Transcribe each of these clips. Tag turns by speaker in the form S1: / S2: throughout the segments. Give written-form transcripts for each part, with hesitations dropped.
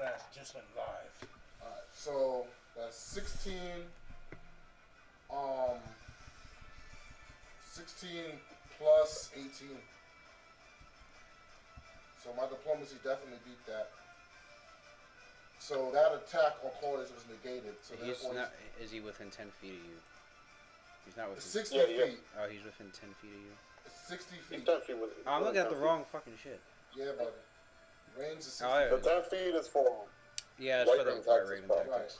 S1: that just went live.
S2: Alright, so that's 16. Um, 16 plus 18. So my diplomacy definitely beat that. So that attack on Claudius was negated. So
S3: he's not. Is he within 10 feet of you? He's not within.
S2: 60 feet.
S3: Oh, he's within 10 feet of you.
S2: 60 feet.
S4: He's 10 feet with
S3: Oh, I'm looking at the wrong fucking shit.
S2: Yeah, buddy. Range is 60
S4: feet. The 10 feet is for.
S3: Yeah, it's for the white raven tactics.
S2: Right.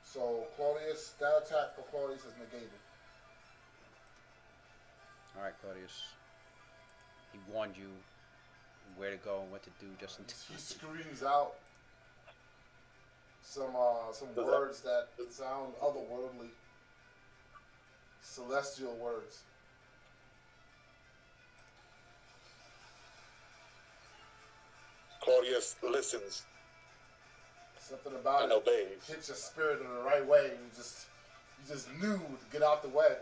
S2: So Claudius, that attack for Claudius is negated.
S3: All right, Claudius. He warned you where to go and what to do just in time.
S2: He screams out some words that sound otherworldly, celestial words.
S4: Claudius listens.
S2: Something about
S4: and
S2: it
S4: obeys.
S2: Hits your spirit in the right way, and you just knew to get out the way.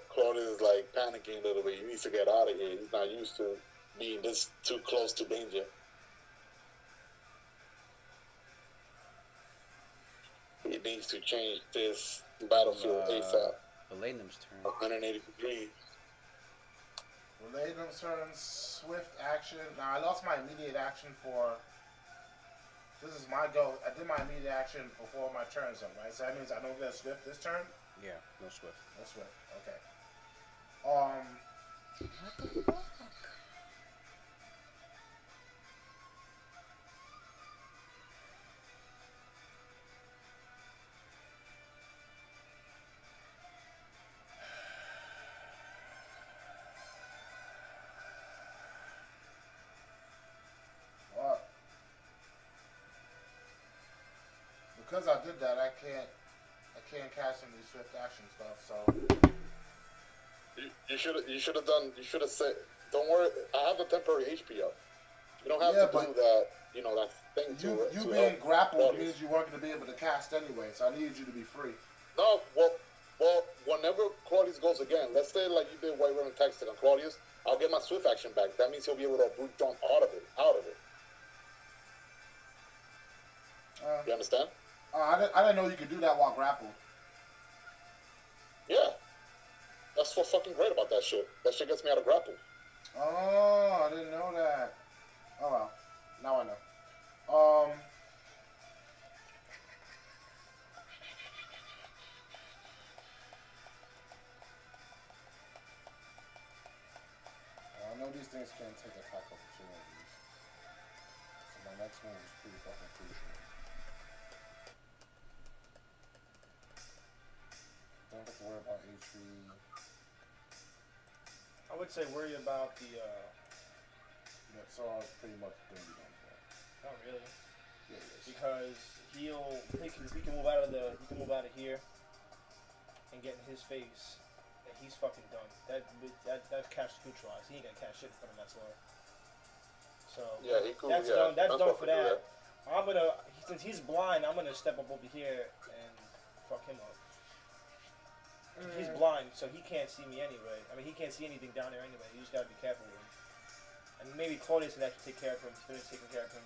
S4: Claudius is like panicking a little bit. He needs to get out of here. He's not used to being this too close to danger. He needs to change this battlefield ASAP.
S3: Valenum's turn.
S4: 180 degrees.
S2: Valenum's turn, swift action. Now I lost my immediate action for. This is my go. I did my immediate action before my turn's up, right? So that means I don't get a swift this turn?
S3: Yeah, no swift.
S2: No swift, okay. What the fuck? What? Because I did that, I can't cast any swift action stuff, so
S4: You should have said, don't worry, I have the temporary HP up. You don't have to do that, that thing
S2: you being grappled means you weren't going to be able to cast anyway, so I needed you to be free.
S4: No, well, whenever Claudius goes again, let's say like you did White Raven Tactics on Claudius, I'll get my swift action back. That means he'll be able to brute jump out of it. You understand?
S2: I didn't know you could do that while grappled.
S4: Yeah. That's what's fucking great about that shit. That shit gets me out of grapple.
S2: Oh, I didn't know that. Oh well. Now I know. I know these things can't take attack opportunities. So my next one is pretty fucking crucial. Don't have to worry about HP.
S1: I would say worry about the.
S2: That's all pretty much going to be done for.
S1: Not really.
S2: Yeah, yes.
S1: Because he can move out of here and get in his face, and he's fucking done. That cash neutralized. He ain't gonna cash shit in front of that sword. So
S4: yeah, he cool.
S1: That's
S4: yeah,
S1: done. That's done for that.
S4: that.
S1: Since he's blind, I'm gonna step up over here and fuck him up. He's blind, so he can't see me anyway. I mean, he can't see anything down there anyway. You just gotta be careful with him. And maybe Claudius can actually take care of him. Finish taking care of him.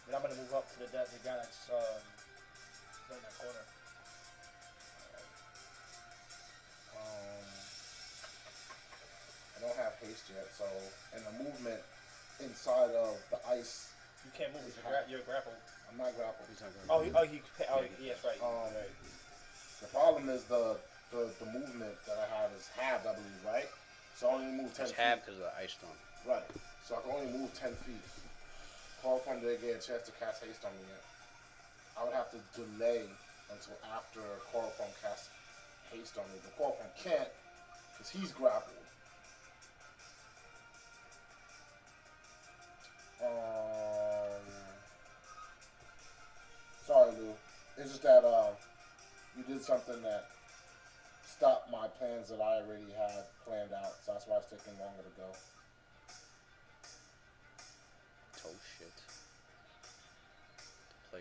S1: Then I'm gonna move up to the guy that's right in that corner.
S2: I don't have haste yet, so and the movement inside of the ice.
S1: You can't move. You're grappled.
S2: I'm not grappled.
S1: Yes, right. Right.
S2: The problem is the movement that I have is halved, I believe, right? So I only move 10 feet.
S3: It's halved because of the ice storm.
S2: Right. So I can only move 10 feet. Call from there get a chance to cast haste on me yet. I would have to delay until after Chloroform casts haste on me. But Chloroform can't because he's grappled. Sorry, Lou. It's just that you did something that stopped my plans that I already had planned out, so that's why it's taking longer to go.
S3: Oh shit. The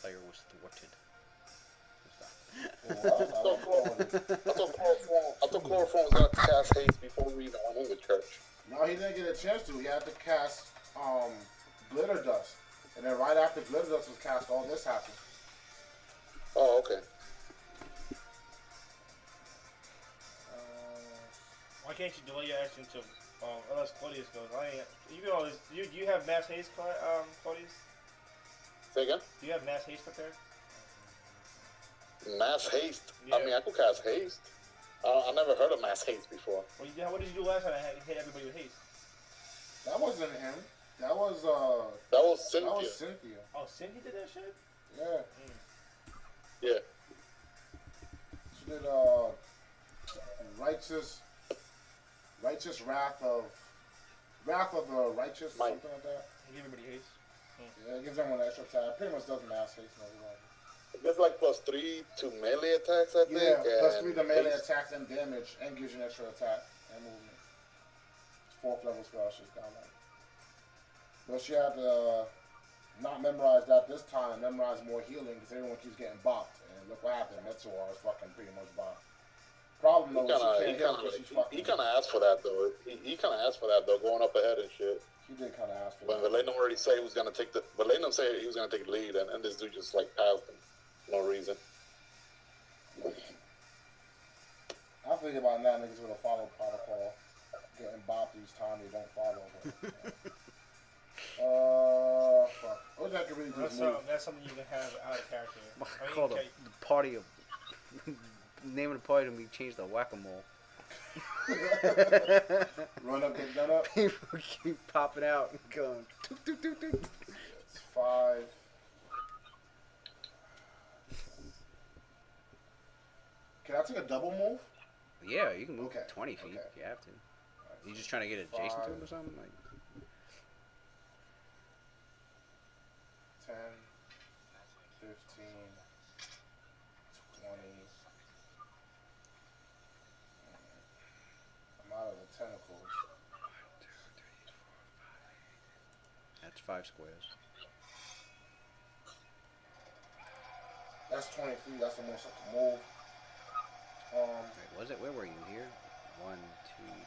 S3: player was thwarted.
S4: I thought Chloroform was going to cast haste before we even
S2: No, he didn't get a chance to. He had to cast Glitter Dust. And then right after Glitter Dust was cast, all this happened.
S4: Oh, okay.
S1: Why can't you delay your action until unless Claudius goes? You can always. Do you have mass haste, Claudius?
S4: Say again?
S1: Do you have mass haste prepared?
S4: Mass haste.
S1: Yeah.
S4: I mean, I could cast haste. I never heard of mass haste before.
S1: Well, what did you do last time? I had hit everybody with haste.
S2: That wasn't him. That was
S4: That was Cynthia.
S2: That was Cynthia.
S1: Oh, Cindy did that shit.
S2: Yeah.
S4: Yeah.
S2: She did righteous wrath of the righteous,
S4: Might.
S2: something like that.
S1: Give everybody haste.
S2: Yeah, it gives everyone an extra attack. Pretty much does mass haste and everything.
S4: It's like +3 to melee attacks, I think.
S2: Yeah, plus
S4: and
S2: 3 to melee
S4: haste.
S2: attacks and damage, and gives you an extra attack and movement. 4th level spell she's got like. But she had to not memorize that this time and memorize more healing because everyone keeps getting bopped. And look what happened. Metsuar is fucking pretty much bopped. Problem though, she can't heal because she's fucking.
S4: He kind of asked for that though. He kind of asked for that though, going up ahead and shit.
S2: He did kind of ask for
S4: But
S2: that.
S4: Valenum already said he was gonna take the. Valenum said he was gonna take the lead, and this dude just like passed him, for no reason.
S2: I think about that niggas would have followed protocol. Getting bopped each time they don't follow. But, fuck. Or that could really just move.
S1: That's something you can have out of character.
S3: I call the party of name of the party to be changed to whack-a-mole.
S2: Run up, get done up.
S3: People keep popping out and going. Toot, toot, toot, toot.
S2: It's 5. Can I take a double move?
S3: Yeah, you can move
S2: Okay,
S3: 20 feet
S2: okay.
S3: if you have to. You just trying to get adjacent to him or something? Like
S2: 10, 15, 20. I'm out of the tentacles.
S3: that's 5 squares.
S2: That's 20 feet. That's the most I can move.
S3: Wait, was it? Where were you? Here? 1, 2, 3, 4.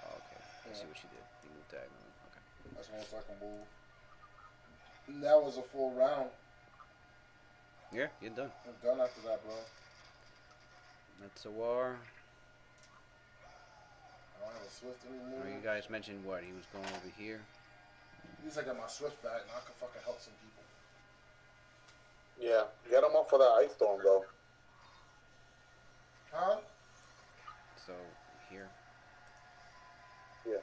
S3: Oh, okay. I see what you did. You moved diagonally. Okay.
S2: That's the most I can move. And that was a full round.
S3: Yeah, you're done.
S2: I'm done after that, bro.
S3: That's a war.
S2: I don't have a swift anymore.
S3: You guys mentioned what? He was going over here.
S2: At least I got my swift back and I can fucking help some people.
S4: Yeah, get him up for that ice storm though.
S2: Huh?
S3: So, here.
S4: Yeah.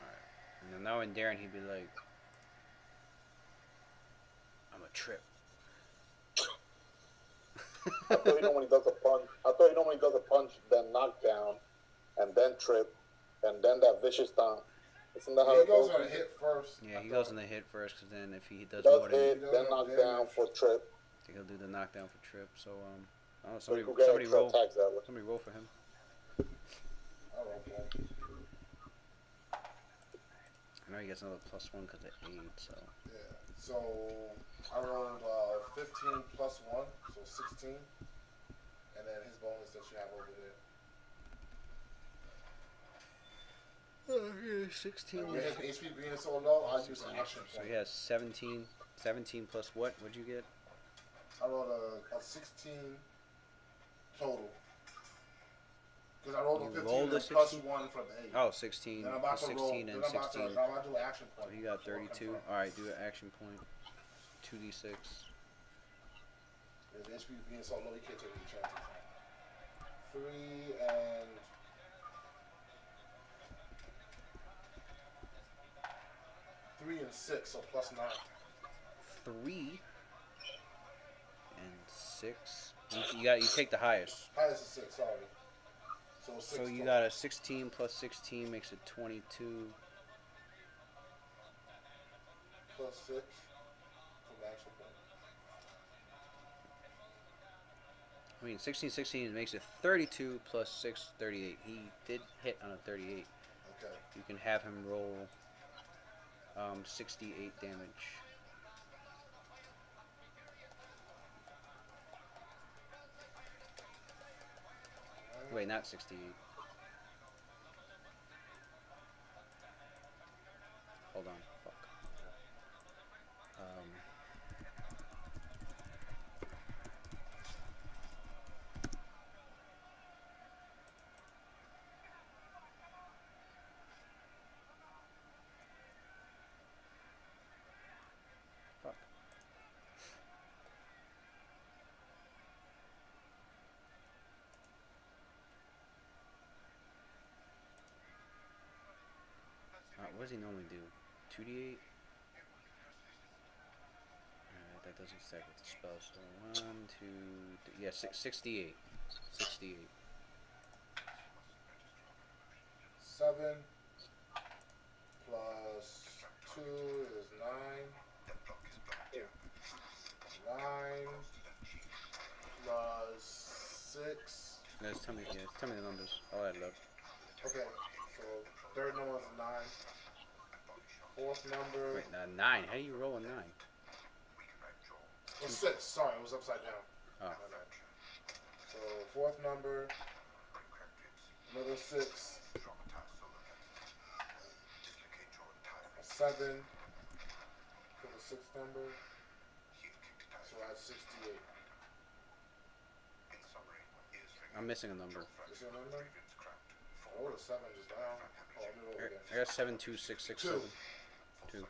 S3: Alright. And then now and Darren, he'd be like, I'm a trip.
S4: I thought you know when he does a punch. I thought you know when he does a punch, then knockdown, and then trip, and then that vicious stomp. Isn't that how
S2: He
S4: it
S2: goes
S4: goes?
S2: on a hit first.
S3: Yeah, he goes in the hit first, because then if he does
S4: Does
S3: more than...
S4: hit, then knockdown for trip.
S3: He'll do the knockdown for trip. So, I don't know,
S4: So you
S3: somebody,
S4: could get
S3: somebody
S4: extra
S3: roll.
S4: attacks that way.
S3: Somebody roll for him.
S2: Okay.
S3: I know he gets another +1 because of aid, so...
S2: Yeah. So I rolled 15 plus 1, so 16. And then his bonus that you have over there.
S3: Oh, yeah, 16.
S2: And with his HP being so low, I'll use an action
S3: So
S2: point.
S3: he has 17. 17 plus what? What'd you get?
S2: I rolled a 16 total. Because I rolled a
S3: You
S2: 15
S3: rolled a
S2: and plus
S3: 16?
S2: 1 from the 8.
S3: Oh, 16.
S2: Then I'm about to
S3: 16
S2: roll.
S3: and
S2: Then I'm about
S3: 16.
S2: to do action
S3: So
S2: point.
S3: he got
S2: before I
S3: 32.
S2: confirm.
S3: Alright, do an action point. 2d6.
S2: His HP being so low, he can't take any chances. 3 and 3 and 6, so plus 9.
S3: 3 and 6. You take the highest.
S2: Highest is 6, sorry. So 6
S3: So you
S2: total.
S3: got a 16 plus 16 makes it 22.
S2: Plus 6 from the action point.
S3: I mean, 16 makes it 32 plus 6, 38. He did hit on a 38.
S2: Okay.
S3: You can have him roll 68 damage. Wait, not 68. does he normally do? 2d8? Alright, that doesn't stack with the spell. So 1, 2, 3, yeah, 68. 68.
S2: 7 plus 2 is 9. 9 plus 6.
S3: Guys, tell me the numbers. I'll add it up.
S2: Okay, so third number is 9. Fourth number.
S3: Wait, 9. How do you roll a 9?
S2: Oh, 6. Sorry, it was upside down.
S3: Oh.
S2: So fourth number, another 6. A 7 for the sixth number. So I have 68.
S3: I'm missing a number.
S2: Is your number? Oh, the 7 just down. Oh, let me roll again.
S3: I got 7, 2, 6, 6, 7. 2.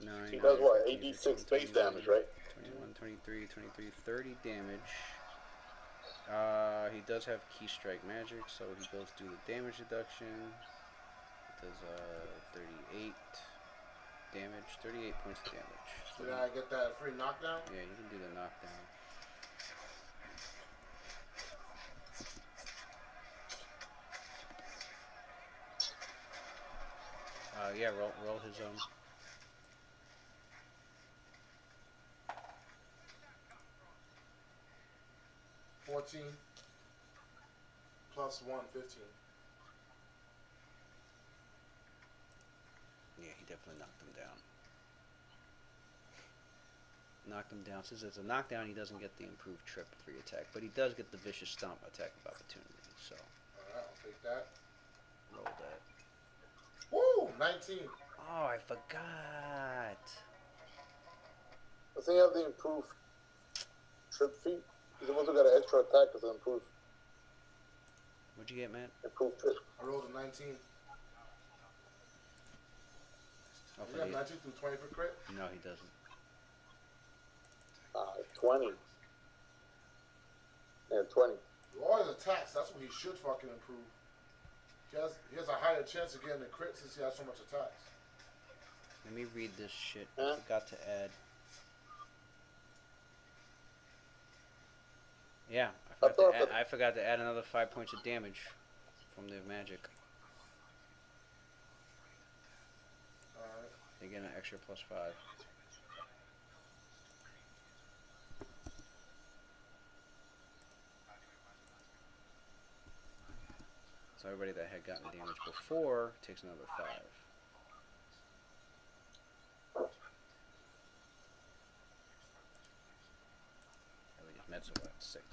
S3: 9.
S4: He does what? 86 base damage, right?
S3: 21, 23, 23, 30 damage. He does have key strike magic, so he goes through the damage deduction. It does 38 damage, 38 points of damage. So
S2: Did I get that free knockdown?
S3: yeah, you can do the knockdown. Yeah, roll his
S2: 14 plus 1, 15.
S3: Yeah, he definitely knocked him down. Knocked him down. Since it's a knockdown, he doesn't get the improved trip for your attack, but he does get the vicious stomp attack of opportunity. So
S2: Alright, I'll take that.
S3: roll that.
S2: Woo! 19.
S3: Oh, I forgot.
S4: Does he have the improved trip feat? He's the one who got an extra attack because of improved
S3: What'd you get, Matt?
S4: trip.
S2: I rolled a 19.
S3: Oh,
S2: You have 19 through 20 for crit?
S3: no, he doesn't.
S4: 20. Yeah, 20.
S2: All his attacks, that's what he should fucking improve. He has a higher chance of getting a crit since he has so much attacks.
S3: Let me read this shit.
S4: Huh?
S3: I forgot to add. Yeah, I forgot to add another 5 points of damage from the magic.
S2: Alright.
S3: They get an extra +5. So everybody that had gotten damage before takes another 5. Meds are what? 6.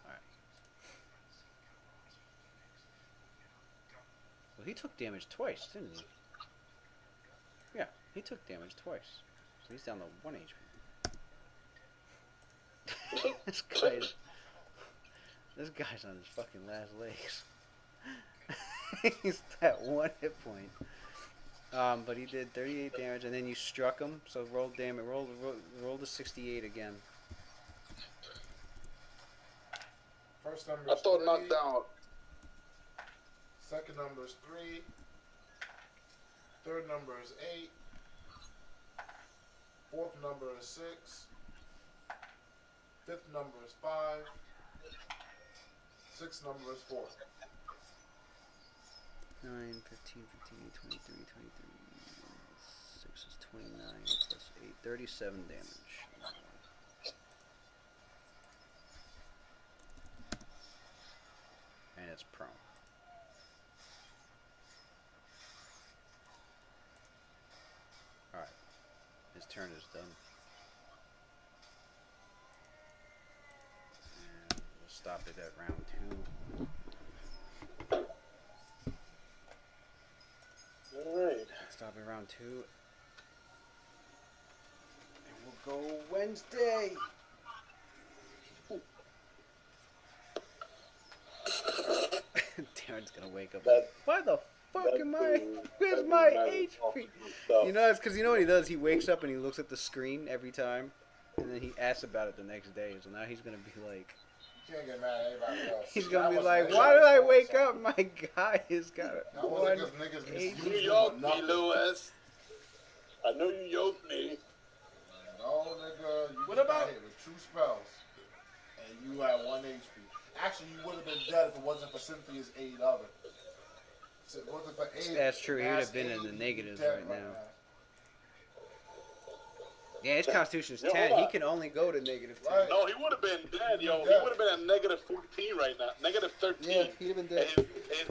S3: Alright. Well, he took damage twice, didn't he? Yeah, he took damage twice. So he's down to 1 HP. This guy's on his fucking last legs. He's at 1 hit point. But he did 38 damage, and then you struck him. So roll damage. Roll the 68 again.
S2: First number
S4: I
S2: is
S4: thought
S2: 3.
S4: knockdown.
S2: Second number is 3. Third number is 8. Fourth number is 6. Fifth number is 5. Sixth number is 4.
S3: 9, 15, 15, 23, 23. 6 is 29 plus 8. 37 damage. And it's prone. Alright. His turn is done. And we'll stop it at round 2.
S4: Alright.
S3: Stop at round 2. And we'll go Wednesday. Darren's gonna wake up. Why the fuck am I? Where's my HP? You know, it's because you know what he does? He wakes up and he looks at the screen every time, and then he asks about it the next day. So now he's gonna be like,
S2: Can't get mad at anybody else.
S3: He's gonna
S2: That
S3: be
S2: was
S3: like,
S2: niggas'
S3: why did I
S2: fault,
S3: wake
S2: son.
S3: up? My guy has got a
S2: That was
S3: one.
S2: because niggas misused
S4: You
S2: him
S4: yoked
S2: for
S4: me,
S2: nothing.
S4: Lewis. I know you yoked me.
S2: No, nigga, you
S1: What
S2: just
S1: about-
S2: got hit with 2 spells, and you at 1 HP. Actually, you would have been dead if it wasn't for Cynthia's aid of it. So if it wasn't for aid,
S3: That's true, he would
S2: mass
S3: have been in
S2: aid,
S3: the
S2: you'd be
S3: negatives
S2: dead
S3: right now. Yeah, his constitution's
S4: Yo,
S3: 10.
S4: hold
S3: He
S4: on.
S3: can only go to negative 10.
S2: Right.
S4: No, he would have been dead, yo. He
S2: Dead.
S4: would have been at negative 14 right now. Negative 13.
S3: Yeah, he'd have been
S4: And
S3: dead.
S4: his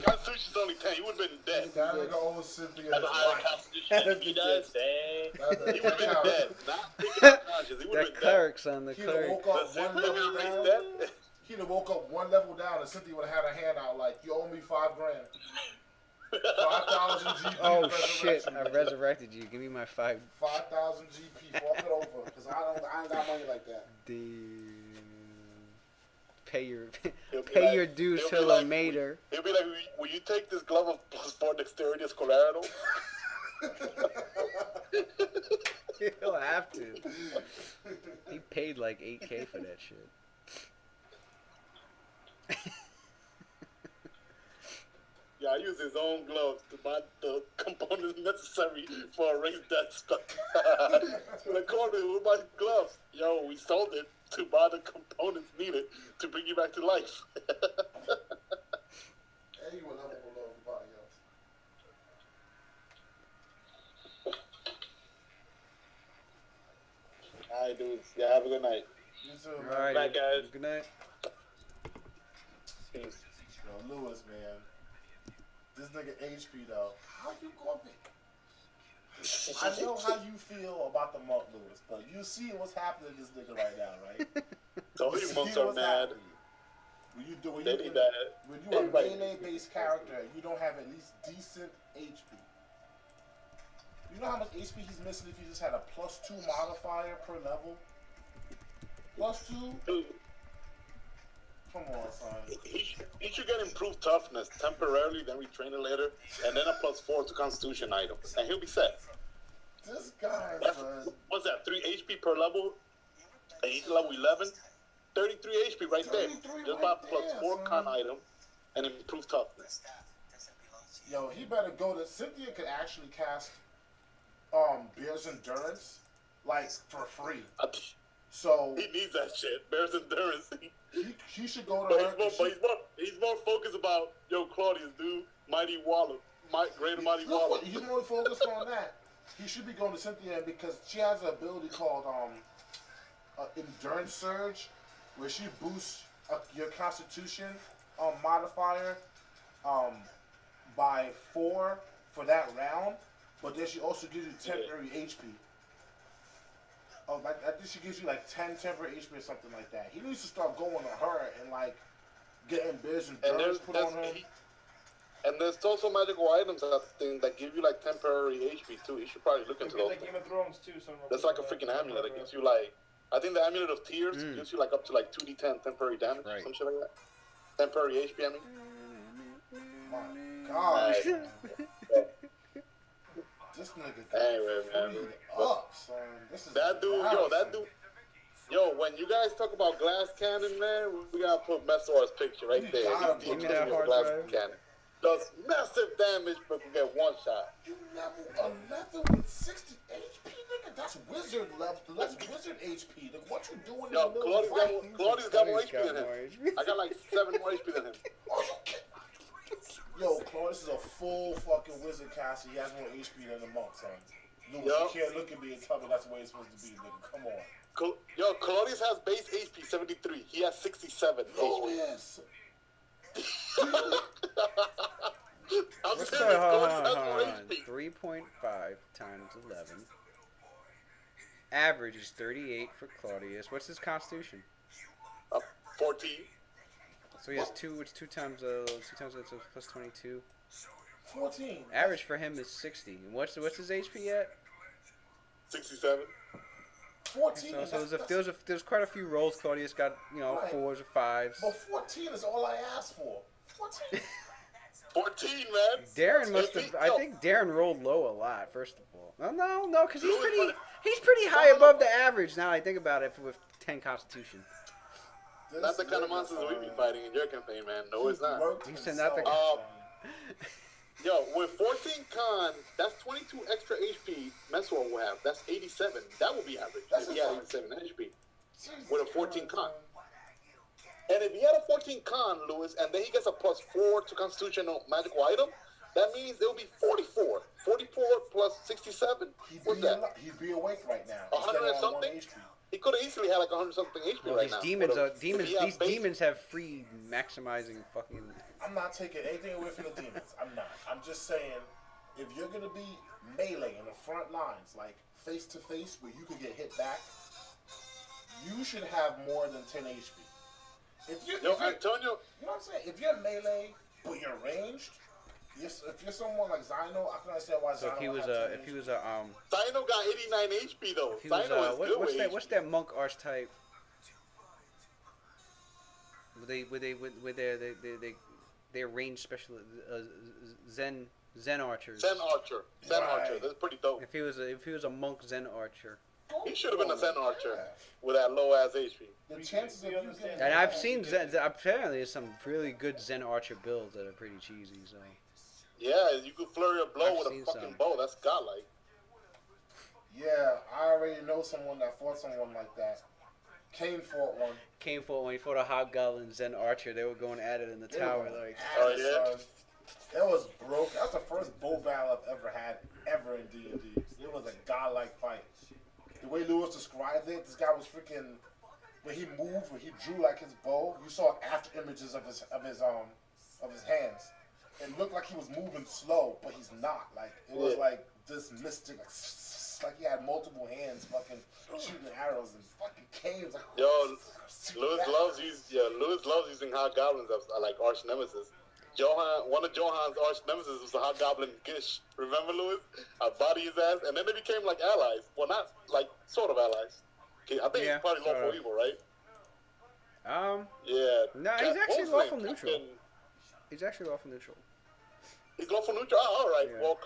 S4: constitution's only 10. He would have been dead.
S2: That nigga owes Cynthia
S4: That's
S2: his
S4: a higher
S2: life.
S4: constitution he does.
S1: Dang.
S2: That
S4: He would have been
S2: nigga-
S4: dead. Not thinking unconscious. He would have
S3: That
S4: been dead.
S3: cleric's on the
S2: He'd have
S3: cleric.
S2: woke
S4: The
S2: up one
S4: Cynthia
S2: level
S4: raised
S2: down.
S4: dead.
S2: He'd have woke up 1 level down, and Cynthia would have had her hand out like, you owe me $5 grand. 5,000 GP.
S3: Oh
S2: for
S3: shit!
S2: resurrection.
S3: I resurrected you. Give me my 5.
S2: 5,000 GP. Walk it over, because I ain't got money like that.
S3: Pay your
S4: He'll be
S3: pay
S4: like-
S3: your dues
S4: he'll be
S3: till
S4: like,
S3: a mater.
S4: He'll be like, will you take this glove of +4 dexterity as collateral?
S3: He'll have to. He paid like 8K for that shit.
S4: Yeah, I use his own gloves to buy the components necessary for a raised death spell. They called me with my gloves. Yo, we sold it to buy the components needed to bring you back to life.
S2: And you were level below everybody else.
S4: Alright, dudes. Yeah, have a good night.
S2: You too, man.
S3: All right,
S1: Night, guys.
S3: Good night.
S4: Peace.
S2: Yo, Lewis, man. This nigga HP, though. How you gonna be? I know how you feel about the monk, Lewis, but you see what's happening to this nigga right now, right?
S4: So
S2: You
S4: these
S2: see
S4: monks are
S2: what's
S4: mad.
S2: happening. When
S4: They need that.
S2: you're a
S4: Everybody-
S2: melee-based character, you don't have at least decent HP. You know how much HP he's missing if you just had a +2 modifier per level? +2?
S4: Dude,
S2: Come on, son.
S4: he should get improved toughness temporarily, then retrain it later, and then a +4 to constitution item. And he'll be set.
S2: This guy,
S4: That's,
S2: son.
S4: what's that, 3 HP per level? And he's level 11? 33 HP right there.
S2: 33
S4: Just
S2: right
S4: buy
S2: there,
S4: +4
S2: son.
S4: con item and improve toughness.
S2: Yo, he better go to... Cynthia could actually cast Bear's Endurance, like, for free. So,
S4: He needs that shit. Bear's endurance.
S2: he should go to
S4: But
S2: her.
S4: he's more focused about, yo, Claudius, dude, mighty wallop, greater mighty
S2: Look,
S4: wallop.
S2: he's more focused on that. He should be going to Cynthia because she has an ability called Endurance Surge, where she boosts your Constitution modifier by 4 for that round, but then she also gives you temporary HP. Oh, I think she gives you like 10 temporary HP or something like that. He needs to start going to her and like getting Bear's
S4: And
S2: Endurance put on him.
S4: and there's also magical items that give you like temporary HP too. You should probably look into
S1: Look
S4: those.
S1: at the Game of Thrones too. So
S4: That's like a freaking amulet that gives you like, I think the amulet of tears gives you like up to like 2d10 temporary damage or
S3: Right.
S4: some shit like that. Temporary HP, I mean.
S2: My God, this nigga got
S4: Anyway, man.
S2: freed up, son. This is
S4: That dude,
S2: embarrassing.
S4: when you guys talk about glass cannon, man, we gotta put Messor's picture right
S2: You
S4: there.
S2: gotta
S4: He's
S2: put
S4: the
S3: that
S4: king of
S3: hard
S4: glass
S3: drive.
S4: cannon. Does massive damage, but can get one shot.
S2: You level 11 with 60 HP, nigga. That's wizard level. That's wizard HP. Nigga, what you doing
S4: Yo,
S2: in the middle of the fight?
S4: Claudius got more
S3: Claudius
S4: HP
S3: got
S4: than him.
S3: more HP.
S4: I got like 7 more HP than him.
S2: Are you kidding? Yo, Claudius is a full fucking wizard caster. He has more HP than the monk, son. Lewis,
S4: Yup.
S2: you can't look at me and tell me that's the way it's supposed to be, nigga. Come on.
S4: Yo, Claudius has base HP 73. He has 67
S2: Oh,
S4: HP.
S2: yes.
S4: I'm
S3: What's
S4: serious.
S3: that? Hold
S4: Claudius has
S3: on,
S4: more
S3: hold on.
S4: HP.
S3: 3.5 times 11. Average is 38 for Claudius. What's his constitution?
S4: 14.
S3: So he has two. It's 2 times 2 times so plus 22.
S2: 14.
S3: Average for him is 60. And what's his HP at?
S4: 67.
S2: 14.
S3: So there's quite a few rolls. Claudius got
S2: Right.
S3: 4s or 5s.
S2: But 14 is all I asked for. 14.
S4: 14, man.
S3: Darren must
S4: If
S3: have.
S4: he-
S3: I
S4: yo,
S3: think Darren rolled low a lot. First of all, no, because he's
S4: Louis,
S3: pretty.
S4: but-
S3: He's pretty high above the average. Now I think about it with 10 Constitution.
S4: not the kind of monsters we be fighting in your campaign, man. No, it's not.
S3: He said not the.
S4: Yo, with 14 con, that's 22 extra HP Meswell will have. That's 87. That would be average.
S2: That's
S4: if he had 87 HP. With a 14 con. And if he had a 14 con, Lewis, and then he gets a +4 to constitutional magical item, that means it will be 44. 44 plus 67? What's that?
S2: He'd be awake right now.
S4: 100 and something? He could have easily had like 100 something HP
S3: Well,
S4: right
S3: these
S4: now.
S3: demons are demons. These
S4: base,
S3: demons have free maximizing fucking.
S2: I'm not taking anything away from the demons. I'm not. I'm just saying, if you're gonna be melee in the front lines, like face to face, where you can get hit back, you should have more than 10 HP.
S4: Antonio.
S2: You know what I'm saying? If you're melee but you're ranged, if you're someone like Zyno, I can understand why.
S3: So
S2: Zyno
S3: if he was
S4: Zyno got 89 HP though.
S3: if he was
S4: Zyno is good
S3: what's
S4: with
S3: that?
S4: HP.
S3: What's that monk archetype? They're ranged special Zen archers.
S4: Zen Archer. That's pretty dope.
S3: If he was a monk Zen archer.
S4: He should have been a Zen Archer with that low ass HP.
S2: The chances of you getting
S3: And I've seen Zen. Apparently, there's some really good Zen archer builds that are pretty cheesy. So
S4: Yeah, you could flurry a blow
S3: I've
S4: with a
S3: seen
S4: fucking
S3: some.
S4: bow. That's godlike.
S2: Yeah, I already know someone that fought someone like that. Kane fought one.
S3: Kane fought when he fought a hobgoblin Zen archer. They were going at it in the tower. Like,
S4: Oh, yeah?
S2: It was broke. That was the first bow battle I've ever had in D&D. It was a godlike fight. The way Lewis described it, this guy was freaking. When he moved, when he drew like his bow, you saw after images of his hands. It looked like he was moving slow, but he's not. Like it was like this mystic, like he had multiple hands, fucking shooting arrows and fucking canes. Like,
S4: Yo, Lewis loves using hobgoblins as like arch nemesis. One of Johan's arch nemesis was a hobgoblin Gish. Remember, Lewis? I body his ass, and then they became like allies. Well, not like sort of allies. I think he's probably lawful evil, right? Yeah.
S3: No, he's actually lawful neutral. He's actually lawful neutral.
S4: He's lawful neutral. Oh, all right.
S3: Yeah.
S4: Well,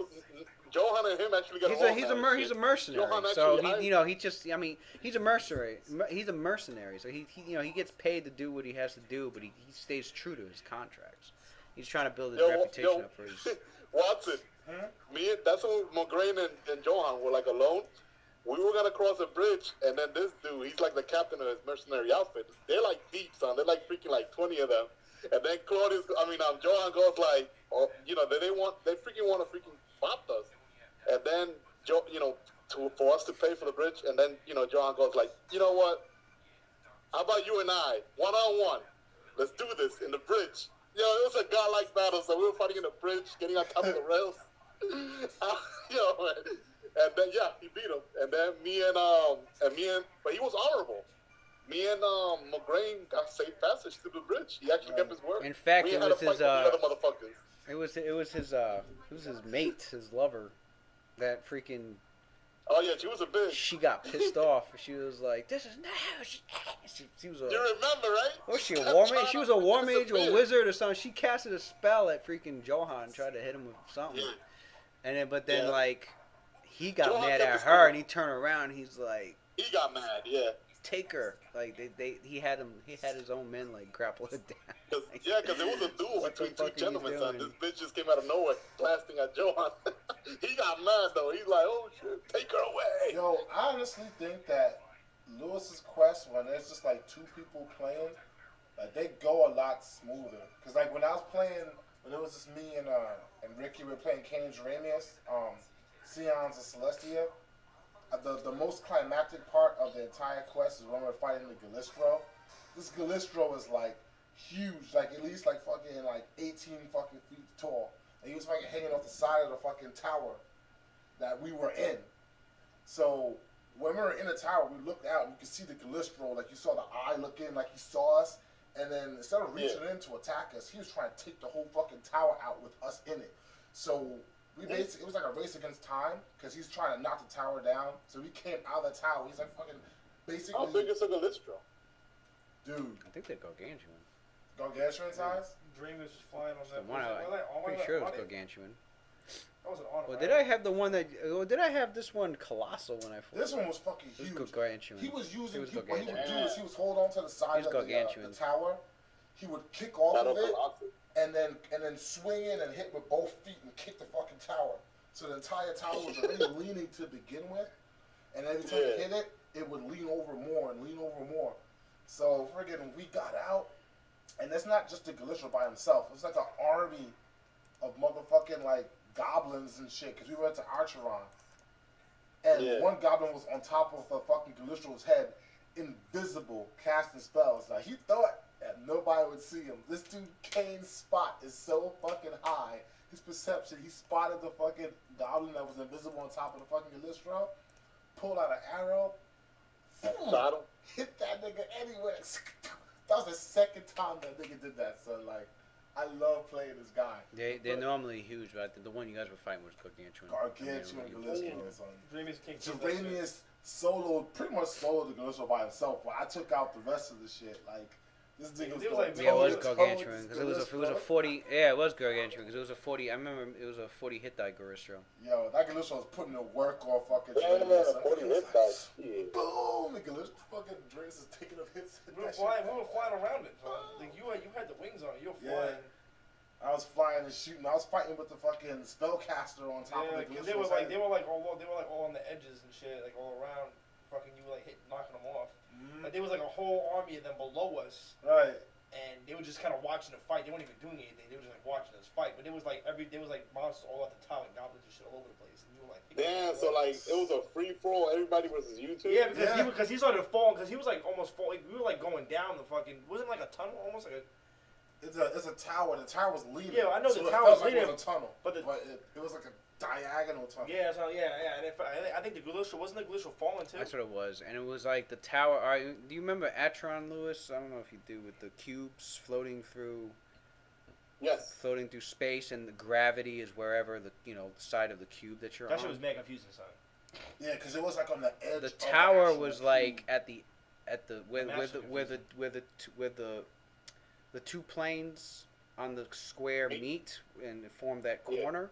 S4: Johan and him actually got
S3: He's a mercenary. So he's a mercenary. He's a mercenary. So he gets paid to do what he has to do, but he stays true to his contracts. He's trying to build his reputation up for his.
S4: Watson, that's when Mograine and Johan were like alone. We were gonna cross a bridge, and then this dude, he's like the captain of his mercenary outfit. They're like deep, son. They're like freaking like 20 of them. And then Johan goes like, they freaking want to freaking bop us. And then for us to pay for the bridge, and then Johan goes like, you know what? How about you and I, 1-on-1? Let's do this in the bridge. It was a godlike battle, so we were fighting in the bridge, getting on top of the rails. Man. And then he beat him. And then but he was honorable. Me and Mograine got safe passage to the bridge. He actually kept his word.
S3: In fact,
S4: we
S3: it
S4: had
S3: was
S4: to fight
S3: his
S4: the other motherfuckers.
S3: it was his mate, his lover, that freaking.
S4: Oh yeah, she was a bitch.
S3: She got pissed off. She was like, "This is no." She was a.
S4: You remember, right?
S3: Was she a war mage? She was a war mage or a wizard or something. She casted a spell at freaking Johan, tried to hit him with something. Yeah. And then, like, he got
S4: Johan
S3: mad
S4: kept
S3: at
S4: his
S3: her,
S4: cool.
S3: and he turned around. And he's like,
S4: he got mad. Yeah.
S3: Take her. Like he had his own men like grapple her down.
S4: Because it was a duel
S3: What the
S4: between two
S3: fuck are you
S4: gentlemen, son.
S3: doing?
S4: This bitch just came out of nowhere, blasting at Johan. He got mad though. He's like, "Oh shit, take her away."
S2: Yo, I honestly think that Lewis's quest, when there's just like two people playing, like they go a lot smoother. Cause like when I was playing, when it was just me and Ricky, we were playing Kane and Jeremias, Sions and Celestia. The most climactic part of the entire quest is when we're fighting the Galistro. This Galistro is like huge, like at least like fucking like 18 fucking feet tall. And he was fucking hanging off the side of the fucking tower that we were in. So when we were in the tower, we looked out and you could see the Galistro, like you saw the eye looking like he saw us. And then instead of reaching in to attack us, he was trying to take the whole fucking tower out with us in it. So we basically, it was like a race against time because he's trying to knock the tower down. So we came out of the tower. He's like fucking basically.
S4: How big is a Galistro?
S2: Dude,
S3: I think they're gargantuan.
S2: gargantuan size?
S1: Dream is just flying on that.
S3: I'm pretty sure it was gargantuan.
S1: That was an auto.
S3: Or did I have the one that? Or did I have this one colossal when I fought?
S2: This one was fucking
S3: This
S2: huge.
S3: was gargantuan.
S2: He was using.
S3: It was
S2: what he would do
S3: gargantuan.
S2: is he was hold on to the side of
S3: gargantuan.
S2: the tower. He would kick off of it, and then swing in and hit with both feet and kick the fucking tower. So the entire tower was already leaning to begin with, and every time you hit it, it would lean over more and lean over more. So friggin' we got out, and it's not just the Galisher by himself. It's like an army of motherfucking like goblins and shit. Cause we went to Archeron, and one goblin was on top of the fucking Galisher's head, invisible, casting spells. Now he thought that nobody would see him. This dude Kane's spot is so fucking high. His perception, he spotted the fucking goblin that was invisible on top of the fucking Galistro, pulled out an arrow,
S4: shot him,
S2: hit that nigga anywhere. That was the second time that nigga did that. So like, I love playing this guy.
S3: They're normally huge, but the one you guys were fighting was gargantuan.
S2: Gargantuan Galistro.
S1: Jeremius
S2: pretty much soloed the Galistro by himself. But I took out the rest of the shit. Like, this nigga was
S1: like,
S3: yeah, it was gargantuan because it was a 40. Yeah, it was gargantuan because it was a 40. I remember it was a 40 hit die Galistro.
S2: Yo, that Galistro was putting the work on fucking.
S4: Yeah, 40 hit dice.
S2: Boom! The Galistro fucking Drace is taking up hits.
S1: We were flying around it. Like you had the wings on it. You were flying.
S2: I was flying and shooting. I was fighting with the fucking spellcaster on top of the Galistro.
S1: They were like all on the edges and shit, like all around. Fucking you were like knocking them off. Like there was like a whole army of them below us.
S2: Right.
S1: And they were just kind of watching the fight. They weren't even doing anything. They were just like watching us fight. But there was like monsters all at the top and goblins and shit all over the place. And you were like,
S4: damn. So like it was a free for all. Everybody versus you two.
S1: Yeah, because he started falling. Because he was like almost falling. We were like going down the fucking. Wasn't it like a tunnel, almost like a.
S2: It's a tower. The tower was leading.
S1: Yeah, I know
S2: so
S1: the tower was
S2: leading.
S1: leading.
S2: It was a tunnel,
S1: but
S2: it was like a diagonal tunnel.
S1: Yeah, so yeah. And I think the Galistro wasn't the Galistro falling too.
S3: That's what it was, and it was like the tower. Do you remember Atron, Lewis? I don't know if you do, with the cubes floating through.
S4: Yes.
S3: Floating through space, and the gravity is wherever the side of the cube that you're on.
S1: That shit was mega confusing, son.
S2: Yeah, because it was like on the edge.
S3: The tower
S2: of the
S3: was
S2: cube.
S3: like at the where the two planes on the square meet and form that corner.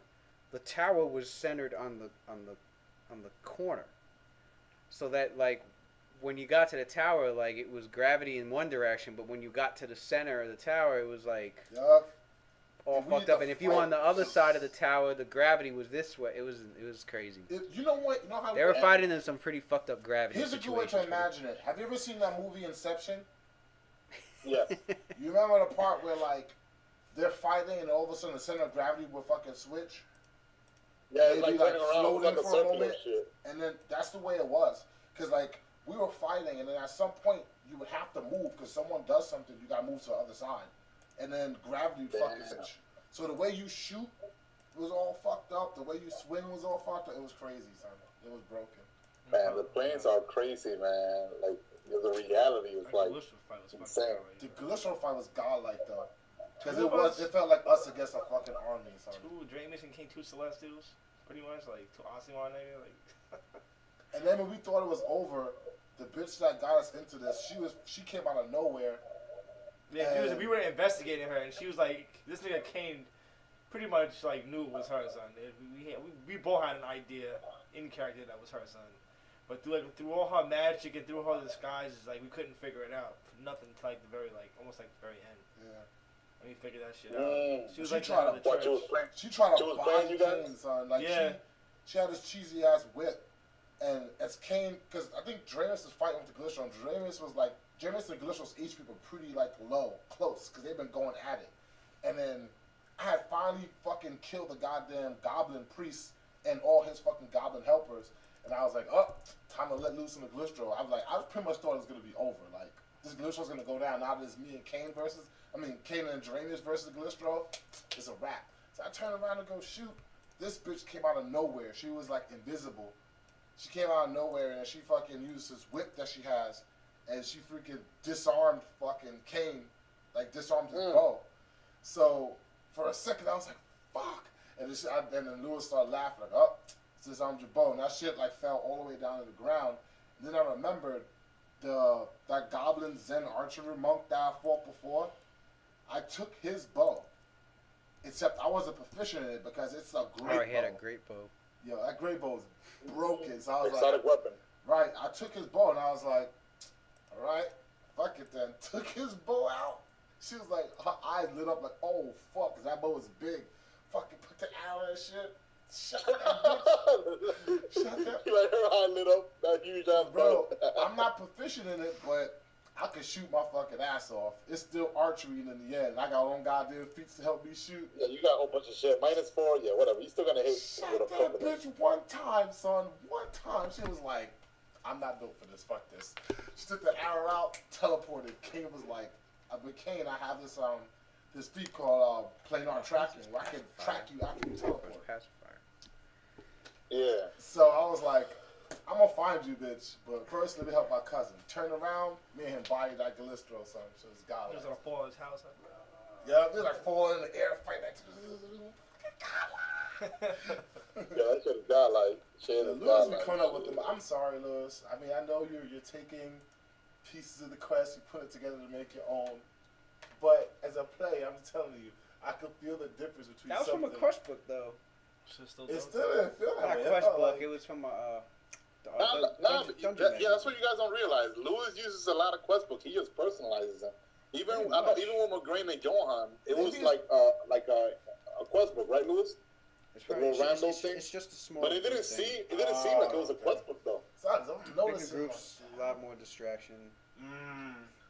S3: The tower was centered on the corner, so that like when you got to the tower, like it was gravity in one direction, but when you got to the center of the tower, it was like all fucked up. And if you were on the other side of the tower, the gravity was this way. It was crazy.
S2: You know what? You know how
S3: they were fighting in some pretty fucked up gravity.
S2: Here's a good way to imagine it. Have you ever seen that movie Inception?
S4: Yeah.
S2: You remember the part where like they're fighting and all of a sudden the center of gravity will fucking switch?
S4: Yeah,
S2: they'd
S4: like
S2: be like
S4: floating like a
S2: for a moment,
S4: and shit.
S2: and then that's the way it was. Cause like we were fighting, and then at some point you would have to move because someone does something, you gotta move to the other side, and then gravity would fucking switch. So the way you shoot was all fucked up. The way you swing was all fucked up. It was crazy, son. It was broken.
S4: Man, the planes are crazy, man. Like the reality was like insane.
S2: The Galistro fight was godlike though. Because it felt like us against a fucking army.
S1: Two Draymond and King, two Celestials, pretty much like two Osimhen nigga, like.
S2: And then when we thought it was over, the bitch that got us into this, she came out of nowhere.
S1: Yeah, we were investigating her, and she was like, this nigga Kane, pretty much like knew it was her son. We both had an idea in character that was her son, but through all her magic and through her disguises, like we couldn't figure it out. Nothing to like the very almost like the very end. Yeah. Let me figure that shit out. She was like trying to
S2: She tried to bind Kane, son. Like she had this cheesy ass whip, and as Kane, because I think Dramus is fighting with the Galistro, and Dramus and Galistro's HP were pretty like close, because they've been going at it. And then I had finally fucking killed the goddamn goblin priest and all his fucking goblin helpers, and I was like, oh, time to let loose in the Galistro. I pretty much thought it was gonna be over. Like this Galistro's gonna go down. Now that it's me and Kane and Dramus versus the Galistro, it's a wrap. So I turned around to go shoot. This bitch came out of nowhere. She was like invisible. She came out of nowhere and she fucking used this whip that she has, and she freaking disarmed fucking Kane, like disarmed his bow. So for a second I was like, fuck. And then Lewis started laughing like, oh, disarmed your bow. And that shit like fell all the way down to the ground. And then I remembered that goblin Zen archer monk that I fought before. I took his bow except I wasn't proficient in it because it's a great
S3: Oh, he had a
S2: bow.
S3: great bow.
S2: Yo, that great bow is broken. So I was
S4: Exotic
S2: like,
S4: weapon.
S2: right. I took his bow and I was like, all right, fuck it then. Took his bow out. She was like, her eyes lit up like, oh fuck, 'cause that bow was big. Fucking put the arrow and shit. Shut that bitch. Shut that.
S4: You like her eye lit up, that huge ass
S2: Bro,
S4: bow.
S2: I'm not proficient in it, but I could shoot my fucking ass off. It's still archery in the end. I got on goddamn feet to help me shoot.
S4: Yeah, you got a whole bunch of shit. -4, yeah, whatever. You still gonna hit
S2: Shot
S4: with a
S2: that
S4: fucking
S2: bitch one time, son. One time. She was like, I'm not built for this. Fuck this. She took the arrow out, teleported. Kane was like, with Kane, I have this feat called planar tracking, where I can track you after you teleport.
S3: Pacifier.
S4: Yeah.
S2: So I was like, I'm gonna find you, bitch. But first, let me help my cousin. Turn around, me and him body that Galistro, son. So it's God.
S1: He was gonna fall in his house.
S2: Yeah, they like falling in the air, fight that.
S4: Yeah, that shit is godlike. Shit is
S2: Lewis be
S4: godlike.
S2: coming up with them. I'm sorry, Lewis. I mean, I know you're taking pieces of the quest, you put it together to make your own. But as a player, I'm telling you, I could feel the difference between.
S3: That was from a quest book, though.
S1: Shit still
S2: It
S1: does.
S2: still didn't feel that
S3: Not
S2: way.
S3: a
S2: It
S3: quest
S2: felt
S3: book.
S2: like-
S3: It was from
S4: Nah, that's what you guys don't realize. Lewis uses a lot of quest books. He just personalizes them. Even
S3: Pretty
S4: I know,
S3: much.
S4: even with Migraine and Johan, it was
S2: Maybe
S4: like a quest book, right, Lewis?
S3: It's,
S4: The
S3: right,
S4: little random
S3: it's
S4: thing?
S3: just a small.
S4: But it didn't
S3: thing.
S4: seem like it was a quest book though.
S2: Sons, I'm
S3: Bigger
S2: noticing.
S3: groups, a lot more distraction.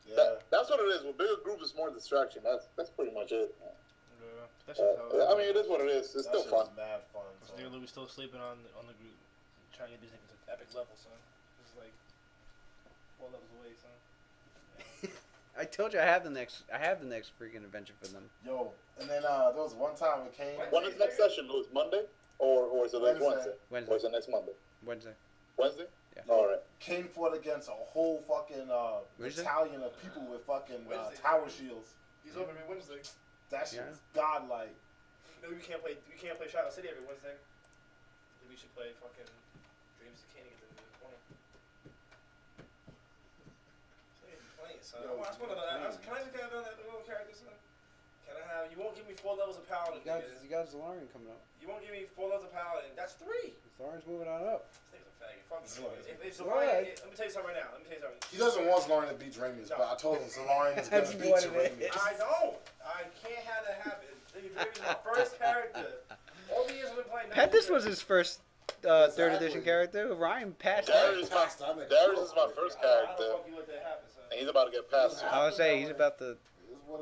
S2: Yeah.
S4: That's what it is. With bigger groups, it's more distraction. That's pretty much it.
S1: Yeah, that shit's how
S4: I mean, it is what it is. It's still fun.
S2: Mad fun.
S1: This nigga Louis still sleeping on the group, trying to get these niggas to epic level, son. This is like 4 levels away, son.
S3: I told you I have the next freaking adventure for them.
S2: Yo, and then there was one time it came.
S4: When is next session, Lewis? Monday, or is it next
S2: Wednesday.
S3: Wednesday.
S4: Or is it next Monday?
S3: Wednesday.
S4: Wednesday.
S3: Yeah.
S4: All right.
S2: Kane fought against a whole fucking
S3: Wednesday?
S2: battalion of people with fucking
S1: Wednesday.
S2: tower shields.
S1: He's over every Wednesday.
S2: That shit
S3: Yeah.
S2: is godlike.
S1: Maybe we can't play Shackled City every Wednesday. Maybe we should play fucking Dreams of Kane against the 20. Playing, son.
S2: Yo,
S1: Can I just have that little character, son? Can I have? You won't give me 4 levels of power.
S3: You got Zalarian coming up.
S1: You won't give me 4 levels of power, and that's 3.
S3: Zalarian's moving on up.
S1: This nigga's a faggot. Fuck this
S2: Right.
S1: nigga. If
S3: Right.
S1: let me tell you something right now.
S2: He doesn't want Zalarian to beat Dramius, but I told him Zalarian is going
S3: That's
S2: to beat
S3: what it
S2: Dramius.
S3: is.
S1: I don't. I can't have that happen. Nigga, Draven's my first character. All the years I've been playing.
S3: This was his first third
S2: Exactly.
S3: edition character. Ryan passed
S4: Darius
S3: that.
S4: is my first
S1: How the
S4: character,
S1: fuck you let that happen, son?
S4: and he's about to get past.
S3: I would say he's about to.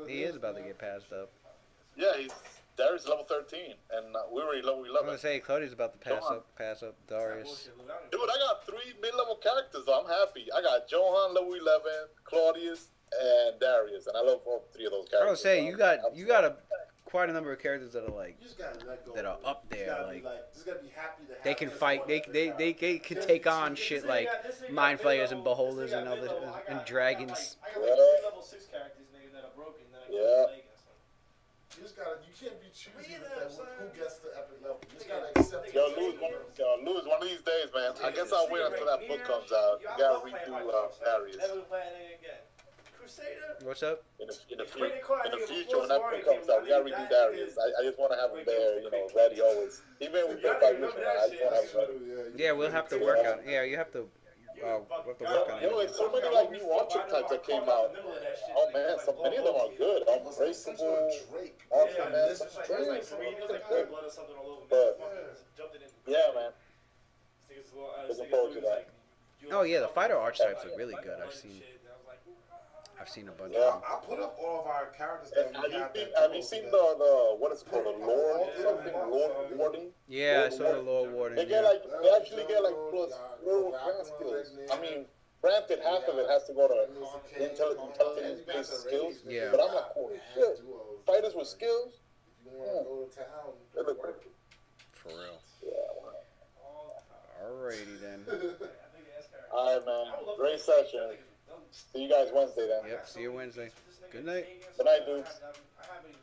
S2: He
S3: He is about to get passed up.
S4: Yeah, Darius is level 13, and we're already level
S3: I'm
S4: 11.
S3: gonna say Claudia's about to pass
S4: Come on.
S3: up Darius.
S4: Dude, I got 3 mid-level characters, though. I'm happy. I got Johan, level 11, Claudius, and Darius, and I love all 3 of those characters.
S3: I would say you got
S4: I'm-
S3: quite a number of characters that are like
S2: You just gotta let go.
S3: that are up
S2: You
S3: there.
S2: gotta
S3: Like
S2: be just gotta be happy to have
S3: they can
S2: this
S3: fight.
S2: one
S3: They
S2: at a
S3: they
S2: time.
S3: they, they can take on shit like mind flayers and beholders and other and dragons.
S1: I got like 3 level 6 characters, nigga, that are broken. That I
S4: Yeah.
S1: can't play against, son.
S2: You just gotta. You can't be choosy
S1: Me
S2: with
S1: either,
S2: that,
S1: son.
S2: who gets the epic level. You just gotta accept.
S4: Yo,
S2: it.
S4: Lose one of these days, man. I guess I'll wait until that book comes out. You gotta redo Darius.
S1: Never gonna play anything again. Crusader?
S3: What's up?
S4: In the
S1: Wait,
S4: future, when that book comes out, we gotta redo Darius. I just want to have him there, ready always. Even if we play 5 years from now, I just want to have him ready.
S3: Yeah, we'll have to work on. Yeah, you have to. We'll have to work on
S4: Yo,
S3: it.
S4: it's so many like new archetypes that came out. Oh man, many of them are good. Unbreakable,
S2: Drake.
S4: Ultra Man,
S2: This is
S4: some
S2: Drake.
S4: dreams.
S1: blood or something all over me.
S4: But-
S1: Jumped it in.
S4: Yeah, man.
S1: Looking
S4: forward to that.
S3: Oh yeah, the fighter archetypes are really good. I've seen a bunch of them.
S2: I put up all of our characters
S4: And
S2: that we
S4: have you seen the what is it called, the Lord something, Lord Warden?
S3: Yeah, I saw the Lord Warden.
S4: They get
S3: Yeah.
S4: like they actually get like +4 grand skills. I mean, granted, half of it has to go to intelligence-based skills.
S3: Yeah.
S4: But I'm like, holy shit, fighters with skills.
S2: If you wanna go to town,
S4: They look good.
S3: For real.
S4: Yeah. Wow.
S3: Alrighty then.
S4: All right, man. Great session. See you guys Wednesday then.
S3: Yep. See you Wednesday. Good night.
S4: Good night, dudes.
S1: I haven't